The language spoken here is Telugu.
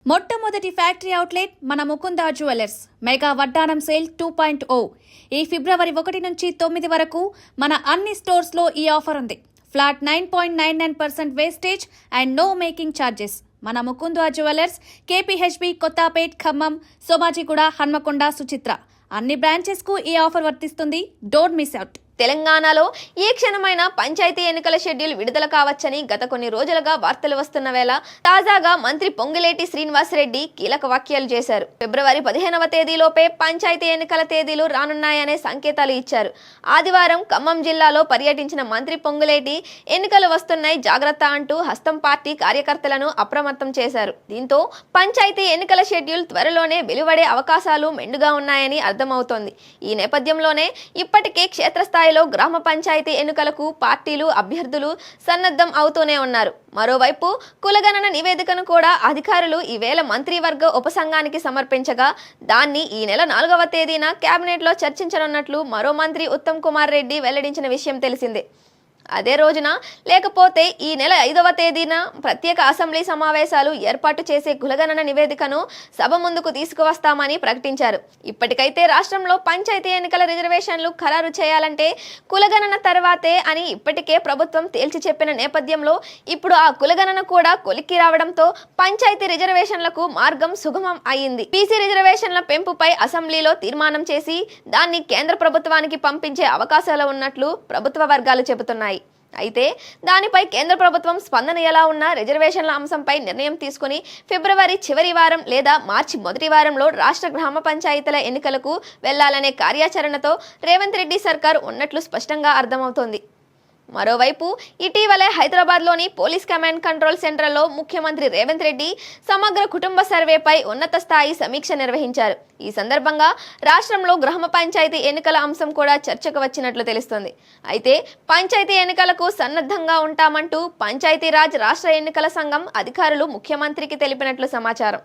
మొట్టమొదటి ఫ్యాక్టరీ అవుట్లెట్ మన ముకుందా జ్యువెలర్స్ మెగా వడ్డానం సేల్ 2.0 ఈ ఫిబ్రవరి 1 నుంచి 9 వరకు మన అన్ని స్టోర్స్ లో ఈ ఆఫర్ ఉంది. Flat 9.99% wastage and no making charges. మన ముకుందా జ్యువెలర్స్ కేపీహెచ్బి, కొత్తపేట్, ఖమ్మం, సోమాజిగూడ, హన్మకొండ, సుచిత్ర అన్ని బ్రాంచెస్ కు ఈ ఆఫర్ వర్తిస్తుంది. Don't miss out. తెలంగాణలో ఏ క్షణమైన పంచాయతీ ఎన్నికల షెడ్యూల్ విడుదల కావచ్చని గత కొన్ని రోజులుగా వార్తలు వస్తున్న వేళ తాజాగా మంత్రి పొంగులేటి శ్రీనివాసరెడ్డి కీలక వ్యాఖ్యలు చేశారు. ఫిబ్రవరి 15వ తేదీలోపే పంచాయతీ ఎన్నికల తేదీలు రానున్నాయనే సంకేతాలు ఇచ్చారు. ఆదివారం ఖమ్మం జిల్లాలో పర్యటించిన మంత్రి పొంగులేటి ఎన్నికలు వస్తున్నాయి జాగ్రత్త అంటూ హస్తం పార్టీ కార్యకర్తలను అప్రమత్తం చేశారు. దీంతో పంచాయతీ ఎన్నికల షెడ్యూల్ త్వరలోనే వెలువడే అవకాశాలు మెండుగా ఉన్నాయని అర్థమవుతోంది. ఈ నేపథ్యంలోనే ఇప్పటికే క్షేత్రస్థాయి గ్రామ పంచాయతీ ఎన్నికలకు పార్టీలు, అభ్యర్థులు సన్నద్ధం అవుతూనే ఉన్నారు. మరోవైపు కులగణన నివేదికను కూడా అధికారులు ఈవేళ మంత్రివర్గ ఉపసంఘానికి సమర్పించగా దాన్ని ఈ నెల 4వ తేదీన కేబినెట్ లో చర్చించనున్నట్లు మరో మంత్రి ఉత్తమ్ కుమార్ రెడ్డి వెల్లడించిన విషయం తెలిసిందే. అదే రోజున లేకపోతే ఈ నెల 5వ తేదీన ప్రత్యేక అసెంబ్లీ సమావేశాలు ఏర్పాటు చేసే కులగణన నివేదికను సభ ముందుకు తీసుకువస్తామని ప్రకటించారు. ఇప్పటికైతే రాష్ట్రంలో పంచాయతీ ఎన్నికల రిజర్వేషన్లు ఖరారు చేయాలంటే కులగణన తర్వాతే అని ఇప్పటికే ప్రభుత్వం తేల్చి చెప్పిన నేపథ్యంలో ఇప్పుడు ఆ కులగణన కూడా కొలిక్కి రావడంతో పంచాయతీ రిజర్వేషన్లకు మార్గం సుగమం అయింది. బీసీ రిజర్వేషన్ల పెంపుపై అసెంబ్లీలో తీర్మానం చేసి దాన్ని కేంద్ర ప్రభుత్వానికి పంపించే అవకాశాలు ఉన్నట్లు ప్రభుత్వ వర్గాలు చెబుతున్నాయి. అయితే దానిపై కేంద్ర ప్రభుత్వం స్పందన ఎలా ఉన్నా రిజర్వేషన్ల అంశంపై నిర్ణయం తీసుకుని ఫిబ్రవరి చివరి వారం లేదా మార్చి మొదటి వారంలో రాష్ట్ర గ్రామ పంచాయతీల ఎన్నికలకు వెళ్లాలనే కార్యాచరణతో రేవంత్ రెడ్డి సర్కార్ ఉన్నట్లు స్పష్టంగా అర్థమవుతోంది. మరోవైపు ఇటీవలే హైదరాబాద్లోని పోలీస్ కమాండ్ కంట్రోల్ సెంటర్లో ముఖ్యమంత్రి రేవంత్ రెడ్డి సమగ్ర కుటుంబ సర్వేపై ఉన్నత స్థాయి సమీక్ష నిర్వహించారు. ఈ సందర్భంగా రాష్ట్రంలో గ్రామ పంచాయతీ ఎన్నికల అంశం కూడా చర్చకు వచ్చినట్లు తెలుస్తోంది. అయితే పంచాయతీ ఎన్నికలకు సన్నద్ధంగా ఉంటామంటూ పంచాయతీరాజ్ రాష్ట్ర ఎన్నికల సంఘం అధికారులు ముఖ్యమంత్రికి తెలిపినట్లు సమాచారం.